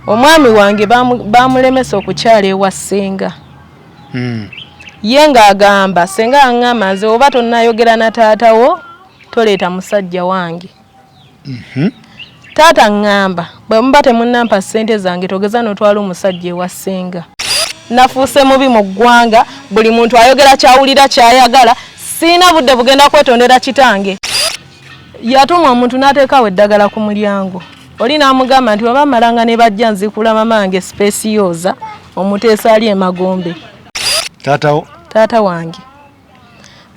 omwami wange bamulemesa okukyala ewa ssenga. Ye ng'agamba senga aŋŋamba nze oba tonnayogera na taatawo toleeta musajja wange. Taata ŋŋamba bwe muba temunnampa ssente zange togeza n'otwala omusajja ewa ssenga. Nafuuse mubi mu ggwanga, buli muntu ayogera kyawulira kyayagala, siina budde bugenda kwetondera kitange. Yatuma omuntu n'ateekawo eddagala ku mulyango. Oli n'amugamba nti oba malanga ne bajja nzikula mamange spesiyooza omuteesa ali emagombe. Taata wange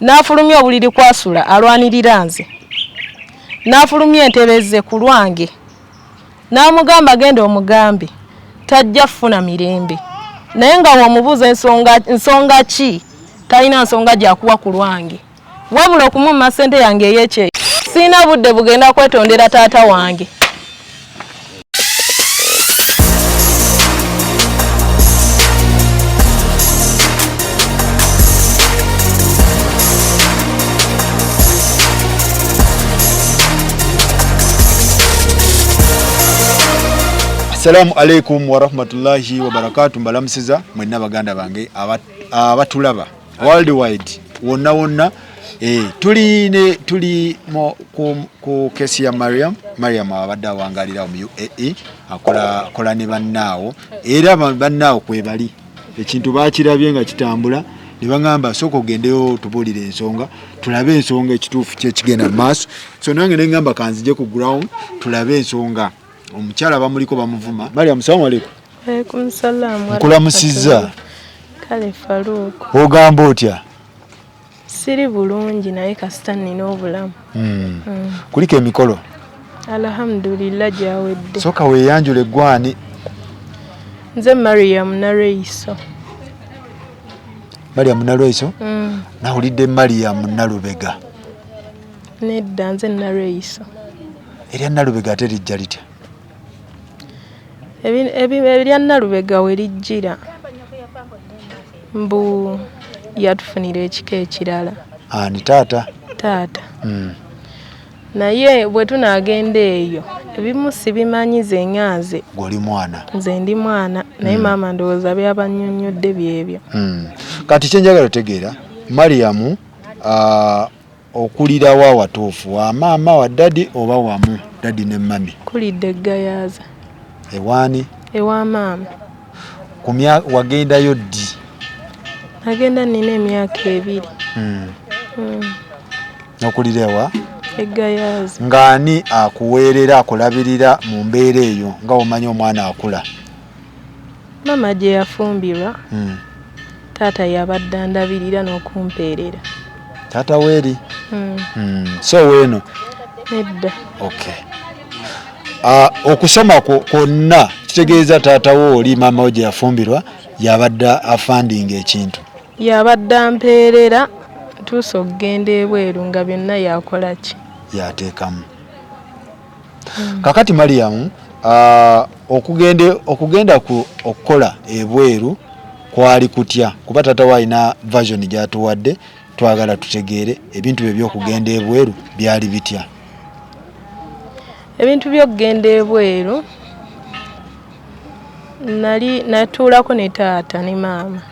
n'afulumya obuliri kwasula alwanirira nze, n'afulumya entebe ze ku lwange, n'amugamba genda omugambe tajja kufuna mirembe, naye nga w'omubuuza ensonga ki talina nsonga gy'akuwa ku lwange, wabula okumumma ssente yange ey'ekyeyo. Siina budde bugenda kwetondera taata wange. Assalamu alaikum wa rahmatullahi wa barakatuh. Mbalamusiza mwenna baganda bange abatulaba worldwide wonna tuli ku kesi ya Mariam abadde awangalira mu UAE akola ne bannaawo era bannaawo kwebali ekintu bakirabye nga kitambula ne bagamba soko gendeyo tubulire ensonga tulabe ensonga ekituufu kyekigenda mu maaso. So nange ne ngamba kanzije ku ground tulabe ensonga. Omukyala bamuliko bamuvuma. Mariam, assalamu alaikum. Alaikum salaam. Nkulamusiza. Kale Faruku. Ogamba otya? Siri bulungi naye kasita nina obulamu. Kuliko emikolo? Alhamdulillah gyawedde. Soka weeyanjule gwani? Nze Mariam Nareiso. Mariam Nareiso? Nawulidde Mariam Nalubega. Nedda nze Nareiso. Erya Nalubega ate lijja litya? Ebya Nalubega we lijjira mbu yatufunira ekika ekirala. Ni taata? Taata. Naye bwe tunaagenda eyo ebimu sibimanyize nganze. Goli mwana? Nze ndi mwana naye maama ndowooza byabannyonnyodde byebyo. Kati kyenjagala otegeera Mariam okulira wa watuufu wa maama wa dadi oba wamu dadi ne mami? Kulidde Gayaza. Ewaani? Ewa maama. Wagendayo ddi? Nagenda nina emyaka 2. Nokulira ewa? Egayaza. Ngani akuweerera akulabirira mu mbeera eyo nga omanyi omwana akula? Mama gye yafumbirwa. Taata yabadde andabirira n'okumpeerera. Taata weeri? So weeno? Nedda. Okay. Okusoma kwonna kitegeeza taata wo oli maama wo gye yafumbirwa yabadde afandinga ekintu? Yabadde ampeerera tuusa okugenda ebweru nga byonna yakola ki? Yateekamu. Kakati Mariam, okugenda okukola ebweru kwali kutya? Kuba taata wo alina version gy'atuwadde twagala tutegeere ebintu bye by'okugenda ebweru byali bitya? Ebintu by'okugenda ebweru natuulako ne taata ne maama.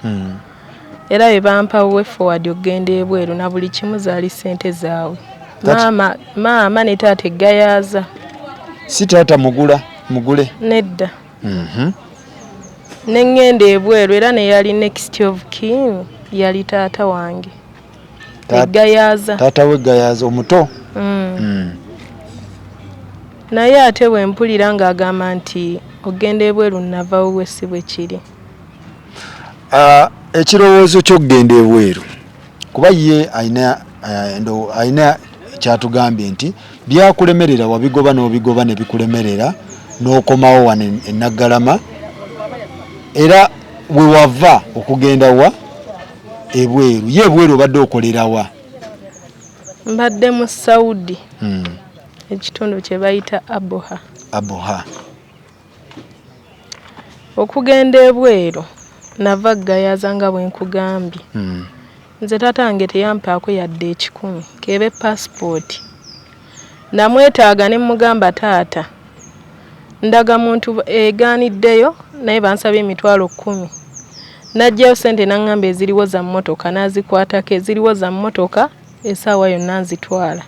Era bye bampa way forward okugenda ebweru na buli kimu zaali ssente zaabwe. Maama ne taata Egayaza. Si taata mugule? Nedda. Ne ngenda ebweru era ne yali next of kin yali taata wange. Egayaza. Taata we Gayaza omuto? Naye ate bwe mpulira ng'agamba nti ogenda ebweru navaawo we si bwe kiri. Ekirowoozo ky'okugenda ebweru kuba ye ayina kyatugambye nti byakulemerera wabigoba n'obigoba ne bikulemerera n'okomawo wano e Naggalama, era we wava okugenda wa ebweru ye ebweru obadde okolera wa? Mbadde mu Saudi. Ekitundu kye bayita Aboha. Okugenda ebweru nava Gayaza nga bwe nkugambye. Nze taata wange teyampaako yadde 10 kebe passport. Namwetaaga ne mugamba taata ndaga muntu egaaniddeyo naye bansabye emitwalo 10 najjayo sente nangamba eziriwo za mmotoka nazikwatako eziriwo za mmotoka essaawa yonna nzitwala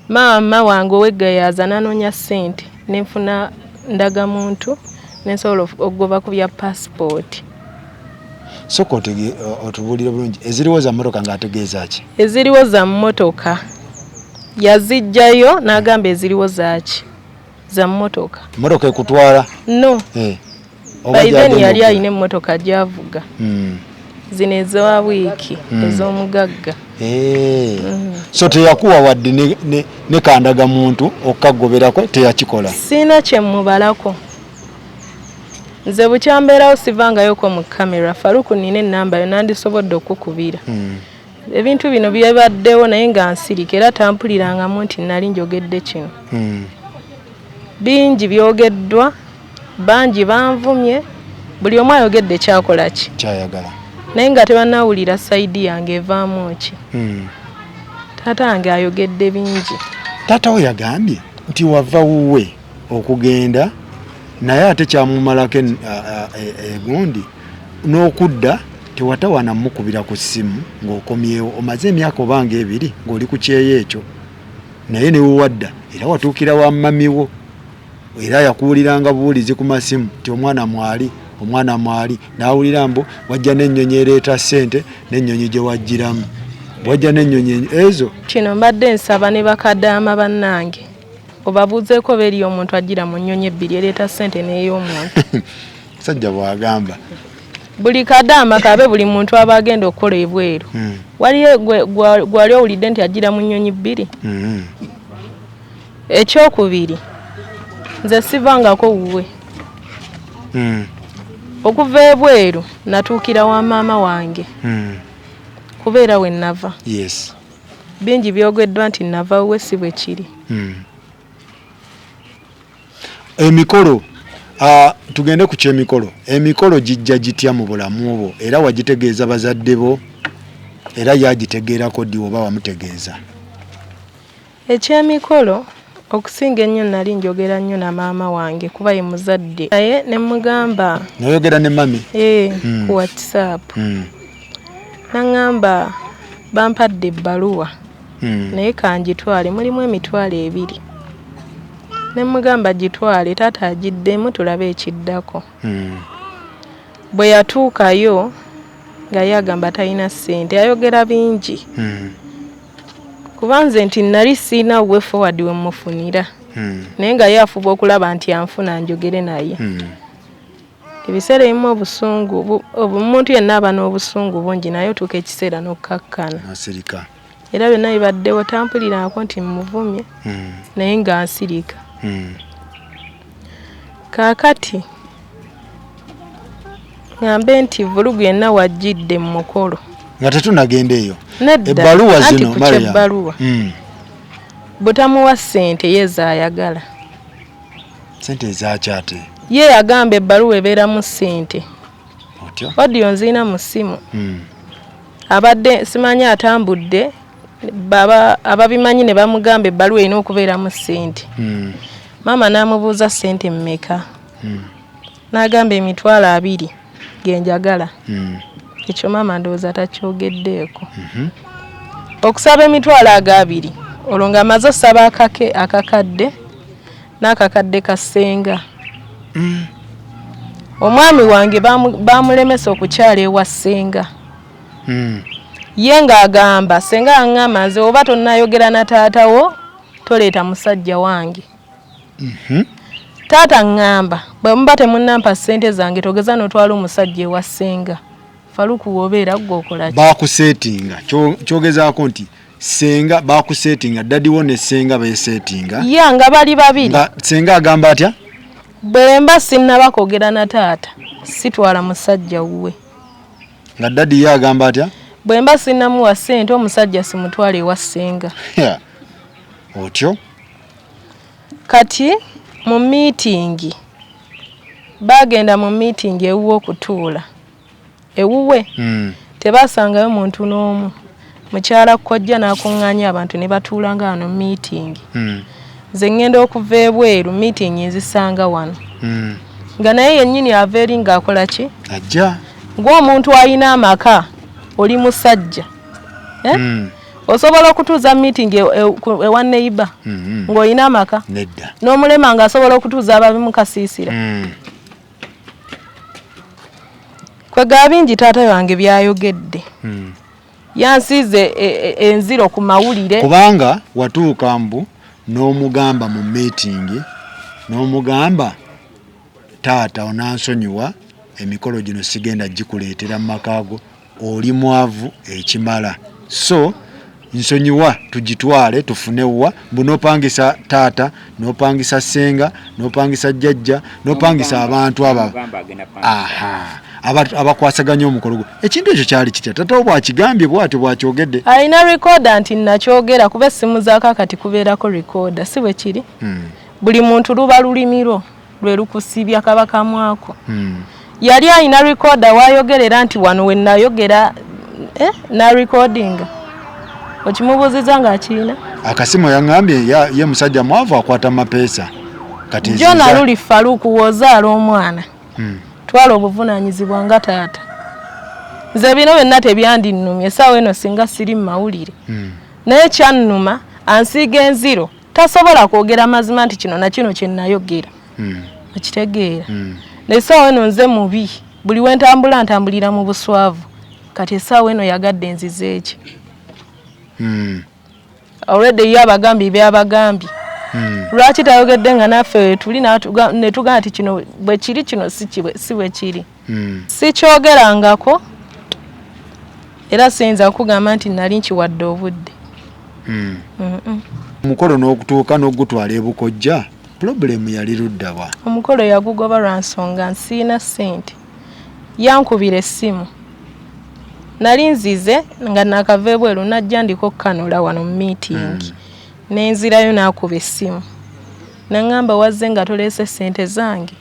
maama wange oweggayaza nanoonya sente nenfuna ndaga muntu nensobola okugoba ku bya passport. Soko otubulira bulungi eziriwo za mmotoka ng'ategeeza ki? Eziriwo za mmotoka yazijjayo n'agamba eziriwo zaaki za mmotoka. Mmotoka ekutwala? No. Baiden yali alina emmotoka gy'avuga. Zino ezowa wiiki ez'omugagga. So teyakuwa wadde ne kandaga muntu okkagoberako teyakikola? Sina kye mubalako. Nze bukyambeerawo sivangayoko mu kamera Faruku nina ennamba yo nandisobodde okukubira. Ebintu bino byebaddewo naye nga nsirika era tampulirangamu nti nali njogedde kino. Bingi byogeddwa bangi banvumye buli omu ayogedde kyakola ki kyayagala naye nga tebannawulira sayidi yange evaamu ki. Taata wange ayogedde bingi. Taata we yagambye nti wava wuwe okugenda naye ate kyamumalako egundi n'okudda tewatawana mukubira ku ssimu ng'okomyewo omaze emyaka obanga 2 ng'oli ku kyeyo ekyo naye ne wuwadda era watuukira wa mmamiwo era yakuwuliranga buwulizi ku masimu nti omwana mwali n'awulira mbu wajja n'ennyonyi ereeta ssente n'ennyonyi gye wajjiramu wajja n'ennyonyi ezo. Kino mbadde nsaba ne bakadaama bannange obabuuzeeko beri omuntu ajjira mu nnyonyi 2 ereeta ssente n'ey'omuntu. Sajja bw'agamba buli kadaama kabe buli muntu aba agenda okukola ebweru. Waliyo gwali owulidde nti ajjira mu nnyonyi 2? Ekyokubiri nze sivangako wuwe. Okuva ebweru natuukira wa maama wange kubeera we nava. Yes. Bingi byogeddwa nti nava wuwe si bwe kiri. Emikolo tugende ku kyemikolo. Emikolo gijja gitya mu bulamu bwo era wagitegeeza bazadde bo era yagitegeerako ddi oba wamutegeeza? Ekyemikolo okusinga ennyo nali njogera nnyo na maama wange kuba ye muzadde naye ne mugamba. Noyogera ne mami? Ku WhatsApp. Nangamba bampadde ebbaluwa naye kangitwale mulimu emitwalo 2. Ne mugamba gitwale taata agiddemu tulabe ekiddako. Bwe yatuukayo nga yagamba talina ssente ayogera bingi. Kubanze nti nali siina we forward we mufunira. Naye nga yafuba okulaba nti anfuna njogere naye. Ebiseera ebimu obusungu omuntu yenna aba n'obusungu bungi naye otuuka ekiseera n'okkakkana. Asirika. Era byonna bibaddewo tampulirako nti muvumye naye nga nsirika. Kaakati ngambe nti vulugu yenna wajjidde mu mukolo. Nga tetunagenda eyo. Ebbaluwa zino Mariam. Butamuwa ssente yeza ayagala. Ssente ezakyate. Ye yagamba ebbaluwa ebeeramu ssente. Otyo? Audio nzina mu ssimu. Abadde simanyi atambudde ababimanyi ne bamugamba ebbaluwa erina okubeeramu ssente. Maama n'amubuuza ssente mmeka. N'agamba emitwalo 2 genjagala. Ekyo maama ndowooza takyogeddeeko. Okusaba emitwalo 2 olwo ng'amaze osaba akakadde n'akakadde ka ssenga. Omwami wange bamulemesa okukyala ewa ssenga. Ye ng'agamba ssenga aŋŋamba nze oba tonnayogera na taatawo toleeta musajja wange. Taata ŋŋamba bwe muba temunnampa ssente zange togeza n'otwala omusajja ewa ssenga. Faruku wobeera gwe okola ki? Bakusetinga kyogezaako nti ssenga bakusetinga daddiwo ne ssenga beesetinga. Ye nga bali babiri. Nga ssenga agamba atya? Bwe mba sinnaba kwogera na taata sitwala musajja wuwe. Nga daddi ye agamba atya? Bwe mba sinnamuwa ssente omusajja simutwale ewa ssenga. Otyo? Kati mu meeting bagenda mu meeting ewuwe okutuula. Ewuwe tebasangayo muntu n'omu. Mukyala kkojja n'akuŋŋaanya abantu ne batuula nga wano meeting. nze ngenda okuva ebweru meeting nzisanga wano nga naye yennyini ava eri ng'akola ki ajja ng'omuntu alina amaka oli musajja osobola okutuuza meeting ewa neighbor ng'olina amaka nedda n'omulema ng'asobola okutuuza ababi mu kasiisira kwega bingi taata wange byayogedde yansiize enziro ku mawulire kubanga watuuka mbu n'omugamba mu meeting n'omugamba taata onansonyiwa emikolo gino sigenda gikuleetera mu makaago oli mwavu ekimala so nsonyiwa tugitwale tufunewa mbu nopangisa taata nopangisa senga nopangisa jjajja nopangisa abantu abakwasaganya omukolo gwo ekintu ekyo kyali kitya taata bwakigambye bwatyo bwakyogedde alina recorda nti nakyogera kuba essimu zakakati kubeerako recorda si bwe kiri buli muntu luba lulimiro lwe lukusibya kabaka mwako yali alina recorda wayogerera nti wano we nayogera na recording okimubuuziza ng'akirina akasimu yangambye ye musajja mwavu akwata mapeesa kati jona luli faluku wozaala omwana twala obuvunaanyizibwa nga taata nze bino byonna tebyandinnumye essaawa eno singa siri mu mawulire naye kyannuma ansiiga enziro tasobola kwogera mazima nti kino na kino kye nayogera okitegeera essaawa eno nze mubi buli we ntambulira mu buswavu kati essaawa eno yagadde enzize eki already ye abagambi byabagambye lwaki tayogedde nga naffe tuli ne tugamba nti kino bwe kiri kino si bwe kiri sikyogerangako era siyinza kugamba nti nali nkiwadde obudde omukolo n'okutuuka n'ogutwala ebukojja problemu yali luddawa omukolo yagugoba lwa nsonga nsiina ssente yankubira essimu nali nzize nga nakava ebweru najja ndiko kanola wano mu meeting nenzirayo nakuba essimu nangamba wazze nga toleese ssente zange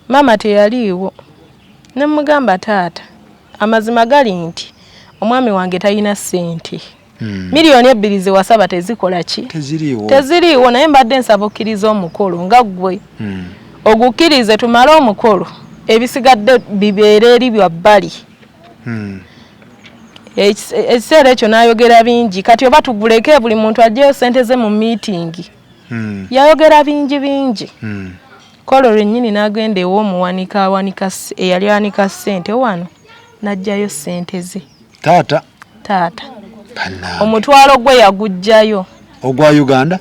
mama teyaliiwo nemugamba taata amazima gali nti omwami wange talina ssente miliyoni 2 ze wasaba tezikola ki teziriiwo naye mbadde nsaba okkiriza omukolo nga ggwe ogukkirize tumale omukolo ebisigadde bibeere eri bya bbali ekiseera ekyo n'ayogera bingi kati oba tuguleke buli muntu ajjeyo ssente ze mu meeting yayogera bingi kolo lwennyini n'agenda ew'omuwanika eyali awanika ssente wano n'ajjayo ssente ze taata omutwalo gwe yagujjayo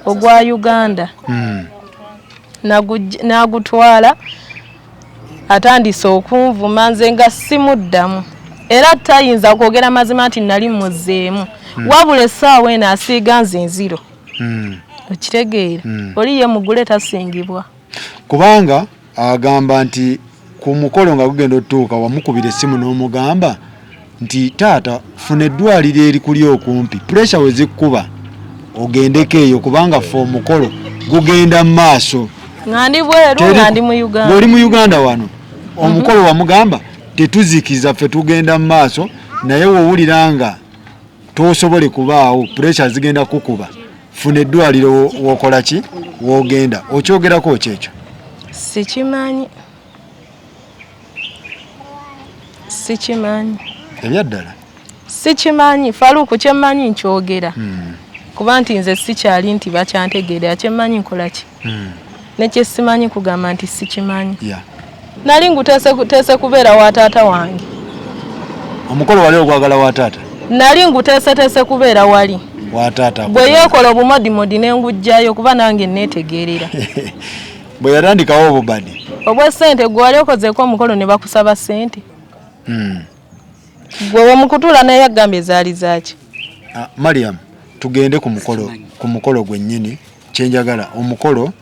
ogwa Uganda n'agutwala atandise okunvuma nze nga simuddamu era tayinza kwogera mazima nti nali muzeemu wabula essaawa eno asiiga nze enziro okitegeera oli ye mugule tasingibwa kubanga agamba nti ku mukolo nga gugenda otuuka wamukubira essimu n'omugamba nti taata funa eddwaliro eri kuli okumpi pressure we zikkuba ogendeko eyo kubanga ffe omukolo gugenda mu maaso nga ndi bweru nga ndi mu Uganda oli mu Uganda wano omukolo wamugamba tetuzikiza ffe tugenda mu maaso naye wowulira nga tosobole kubaawo pressure zigenda kukuba funa eddwaliro wokola ki wogenda okyogerako kyekyo sikimanyi ebyaddala sikimanyi faluku kyemmanyi nkyogera kuba nti nze sikyali nti bakyantegeera kyemmanyi nkola ki nekyesimanyi kugamba nti sikimanyi nali nguteese kubeera wa taata wange omukolo wali ogwagala wa taata nali nguteeseteese kubeera wali wa taata bwe yeekola obumodimodi n'engujjayo kuba nange neetegeerera bwe yatandikawo obubadi obw'essente gwe wali okozeeko omukolo ne bakusaba ssente gwe wemukutula naye agambye zaali zaaki Mariam tugende ku mukolo gwennyini kyenjagala omukolo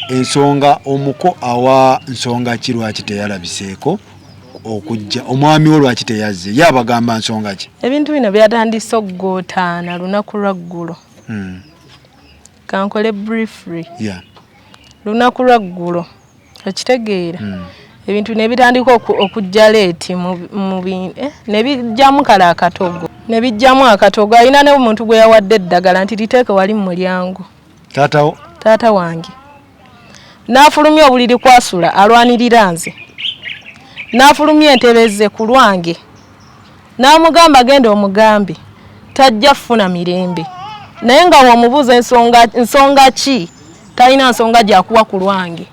ensonga omuko awa nsonga ki lwaki teyalabiseeko okujja omwami wo lwaki teyazze ye abagamba nsonga ki ebintu bino byatandise okugootaana lunaku lwaggulo kankole briefly lunaku lwaggulo okitegeera ebintu ne bitandika okujja leeti ne bijjamu kala akatogo ne bijjamu akatogo alina ne omuntu gwe yawadde eddagala nti liteeke wali mu mulyango taata wange n'afulumya obuliri kwasula alwanirira nze n'afulumya entebeze ku lwange n'amugamba genda omugambe tajja funa mirembe naye nga womubuuza ensonga ki talina nsonga gyakuwa ku lwange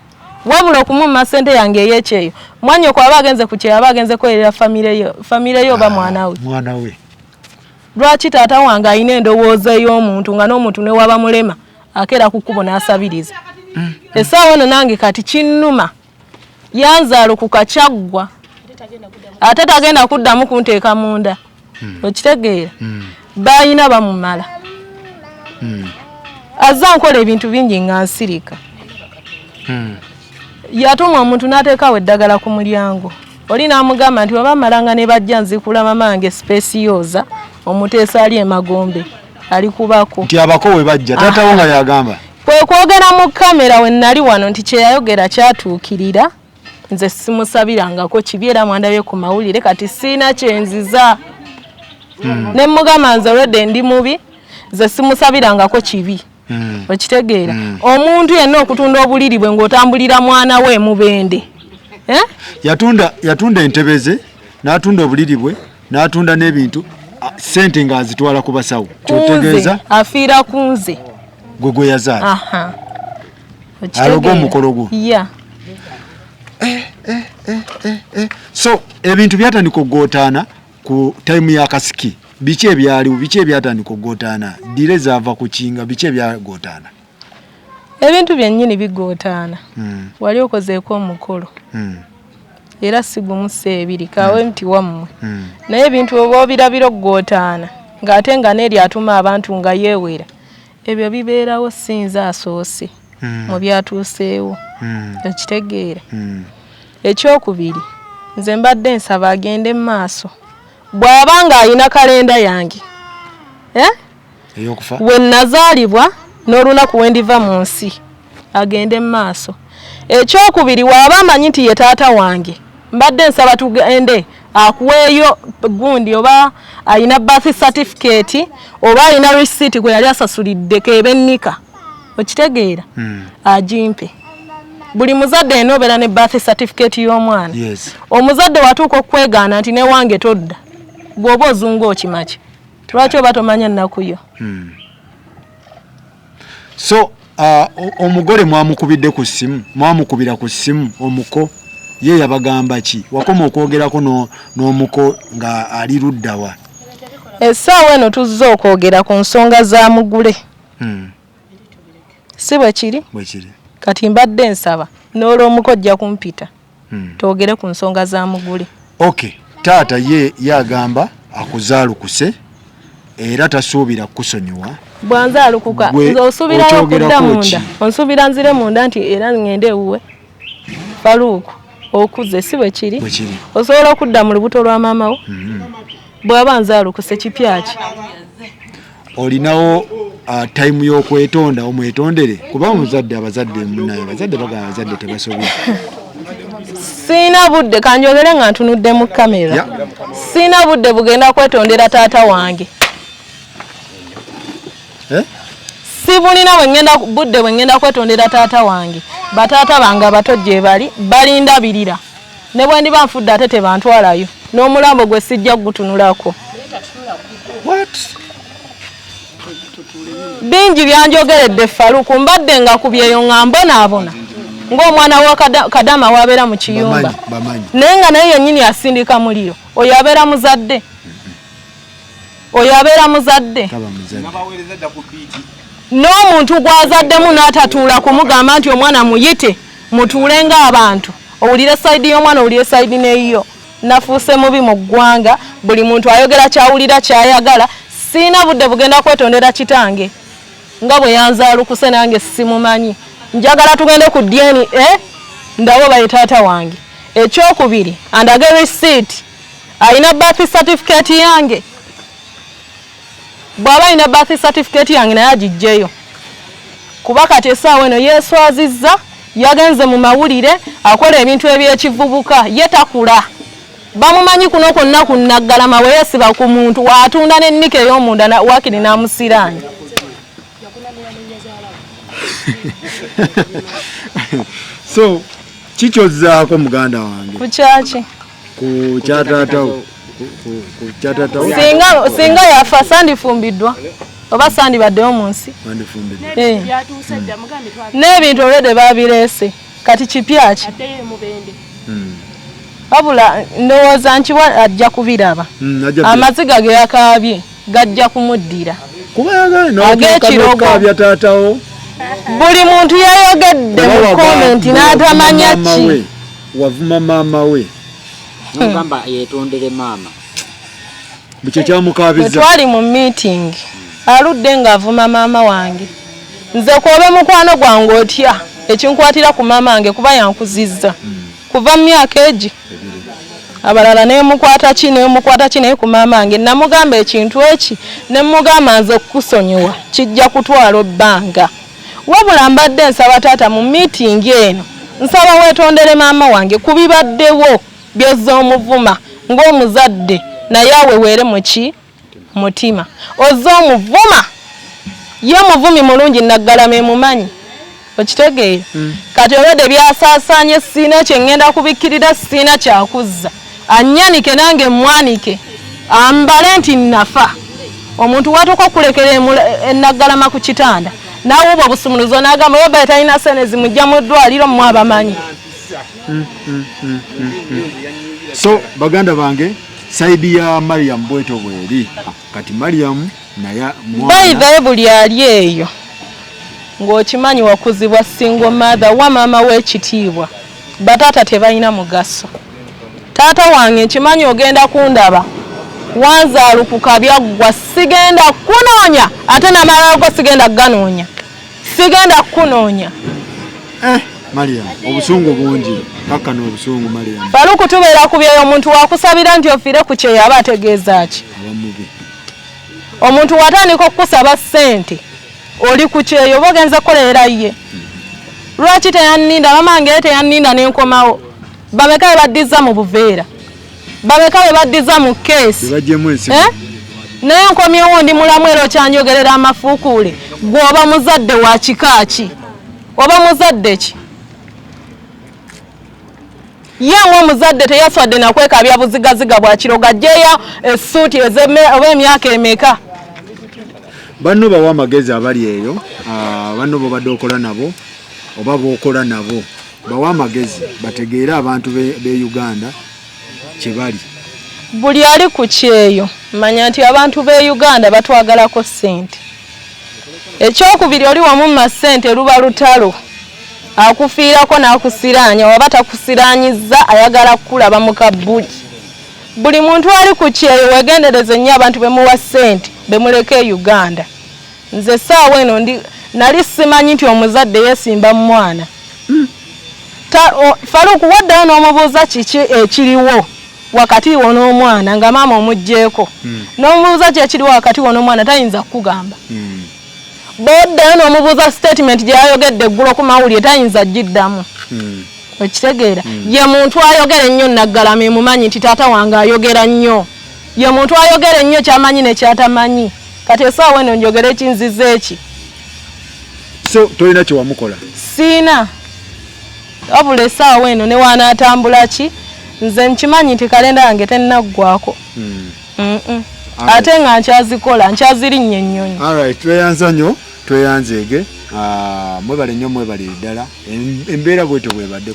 wabula okumumma ssente yange ey'ekyeyo mwanyoko aba agenze ku kyeyo aba agenze kwerera famire yo oba mwana we lwaki taata wange alina endowooza ey'omuntu nga n'omuntu ne waba mulema akeera ku kkubo n'asabiriza essaawa ono nange kati kinnuma yanzaalukuka kyaggwa ate tagenda kuddamu kunteeka munda okitegeera bayina bamumala azza nkola ebintu bingi nga nsirika yatuma omuntu n'ateekawo eddagala ku mulyango oli n'amugamba nti oba malanga ne bajja nzikula mama wange spesiyooza omuteesa ali emagombe ali kubako nti abako we bajja taata wo nga yagamba kwe kwogera mu kamera we nali wano nti kyeyayogera kyatuukirira nze simusabirangako kibi era mwandabye ku mawulire kati siina kyenziza ne mugamba nze olwedde ndi mubi nze simusabirangako kibi okitegeera omuntu yenna okutunda obuliri bwe ng'otambulira mwana we mubende yatunda entebeze n'atunda obuliri bwe n'atunda n'ebintu sente ng'azitwala ku basawo kyotegeeza afiira ku nze gwe yazaala aloga omukolo gwo so ebintu byatandika okugootaana ku time ya kasiki biki ebyaliwo biki ebyatandika okugootaana dire zaava ku kinga biki ebyagootaana ebintu byennyini bigootaana wali okozeeko omukolo era sigumusa ebiri kawe mti wammwe naye ebintu oba obirabira okugootaana ng'ate nga n'eri atuma abantu nga yeewera ebyo bibeerawo sinze asoose mu byatuuseewo okitegeera ekyokubiri nze mbadde nsaba agende mu maaso bw'aba ng'alina kalenda yange we nazaalibwa n'olunaku we ndiva mu nsi agende mu maaso ekyokubiri waba amanyi nti ye taata wange mbadde nsaba tugende akuweeyo gundi oba alina birth certificate oba alina receipt kwe yali asasulidde kebennika okitegeera agimpe buli muzadde enobeera ne birth certificate y'omwana omuzadde watuuka okwegaana nti ne wange todda bw'oba ozunga okimaki lwaki oba tomanya nnaku yo so omugole mwamukubidde ku ssimu mwamukubira ku ssimu omuko ye yabagamba ki wakoma okwogerako n'omuko nga ali luddawa essaawa eno tuzze okwogera ku nsonga za mugule si bwe kiri kati mbadde nsaba n'olw'omuko ojja kumpita twogere ku nsonga za mugule taata ye yagamba akuzaalukuse era tasuubira kusonyiwa bwanzaalukuka nze osuubirayo okudda munda onsuubira nzire munda nti era ngende ewuwe faluuku okuze si bwe kiri osobola okudda mu lubuto lwa maama wo bw'aba nzaalukuse kipyaki olinawo time y'okwetonda omwetondere kuba omuzadde abazadde munaye abazadde bagamba abazadde tebasobya siina budde kanjogere nga ntunudde mu kamera siina budde bugenda kwetondera taata wange sibulina budde bwe ngenda kwetondera taata wange bataata bange abato gye bali balindabirira ne bwe ndiba nfudde ate tebantwalayo n'omulambo gwe sijja gutunulako bingi byanjogeredde Faluku mbadde nga kubyeyo nga mbonaabona ng'omwana wa Kadama wabeera mu kiyumba naye nga naye yennyini asindika muliro oyo abeera muzadde n'omuntu gwazaddemu n'atatuula kumugamba nti omwana muyite mutuule ng'abantu owulire sayidi y'omwana owulire sayidi neyo nafuuse mubi mu ggwanga buli muntu ayogera kyawulira kyayagala siina budde bugenda kwetondera kitange nga bwe yanzaalukuse nange simumanyi njagala tugende ku DNA ndawo baye taata wange ekyokubiri andage receipt alina birth certificate yange bw'aba alina birth certificate yange naye agijjeyo kuba kati essaawa eno yeeswazizza yagenze mu mawulire akola ebintu ebyekivubuka ye takula bamumanyi kuno kwonna kunnaggalama we yeesiba ku muntu waatunda n'ennika ey'omunda wakiri n'amusiraani So kikyozzaako muganda wange kukyaki ku kyataatawo ku kyataatawo singa yafa sandifumbiddwa oba sandibaddeyo mu nsi n'ebintu olwedde babireese kati kipyaki wabula ndowooza nti ajja kubiraba amaziga ge yakaabye gajja kumuddira ag'ekirogo taatawo buli muntu yayogedde mu komenti n'atamanya ki wavuma maama we nogamba yetondere maama bukye kyamukaabiza twali mu meeting aludde ng'avuma maama wange nze kwobe mukwano gwange otya ekinkwatira ku maama wange kuba yankuzizza kuva mu myaka egi abalala nemukwata ki naye ku maama wange namugamba ekintu eki nemugamba nze okukusonyiwa kijja kutwala ebbanga wabula mbadde nsaba taata mu meeting eno nsaba weetondere maama wange kubibaddewo byozza omuvuma ng'omuzadde naye aweweere muki mutima ozza omuvuma ye muvumi mulungi naggalama emumanyi okitegeera kati olwedde byasaasaanye siina kyengenda kubikkirira siina kyakuzza annyanike nange mwanike ambale nti nafa omuntu watuuka okulekera enaggalama ku kitanda naawe obwo obusumuluzo n'agamba oba talina sene zimujja mu ddwaliro mu abamanyi so baganda bange saidi ya Mariam bweto bweri kati Mariam naye bayivayo buli ali eyo ng'okimanyi wakuzibwa single mother wa maama w'ekitiibwa bataata tebalina mugaso taata wange nkimanyi ogenda kundaba wanzaalukuka byaggwa sigenda kunoonya ate n'amalala go sigenda ganoonya sigenda kunoonya Mariam obusungu bungi kakkano obusungu Mariam baluku tubeera kubyeyo omuntu wakusabira nti ofiire ku kyeyo aba ategeeza ki omuntu watandika okukusaba ssente oli ku kyeyo oba ogenza kukolera ye lwaki teyanninda mamange teyanninda n'enkomawo bameka be baddiza mu buveera bameka be baddiza mu keesi naye nkomyewo ndi mulamu era okyanjogerera amafuukuule gw'oba muzadde wa kika ki oba muzadde ki ye ng'omuzadde teyaswadde nakwekabya buzigaziga bwa kiroga ajjeeyo essuuti oba emyaka emeka banno bawa amagezi abali eyo banno bobadde okola nabo oba bookola nabo bawa amagezi bategeere abantu be Uganda kye bali buli ali ku kyeyo manya nti abantu be Uganda batwagalako ssente ekyokubiri oli wamu mu masente luba lutalo akufiirako n'akusiraanya waba takusiraanyizza ayagala kukulaba mu kabbuli buli muntu ali ku kyeyo wegendereze nnyo abantu bemuwa ssente bemuleka e Uganda nze saawa eno nali simanyi nti omuzadde yeesimba mu mwana Faruku waddayo n'omubuuza kiki ekiriwo wakati wo n'omwana nga maama omugjeeko n'omubuuza kyekiriwo wakati wo n'omwana tayinza kukugamba boddayo n'omubuuza statement gye yayogedde eggulo ku mawulire tayinza giddamu okitegeera ye muntu ayogera ennyo naggalama emumanyi nti taata wange ayogera nnyo ye muntu ayogera ennyo kyamanyi nekyatamanyi kati esaawa eno njogera ekinziza eki so tolina kyewamukola siina wabula esaawa eno ne wanaatambula ki nze nkimanyi nti kalenda yange tennaggwako ate nga nkyazikola nkyazirinnye ennyonyi alright tweyanza nnyo tweyanzeege mwebale nnyo mwebale ddala embeera bwetyo bwebadde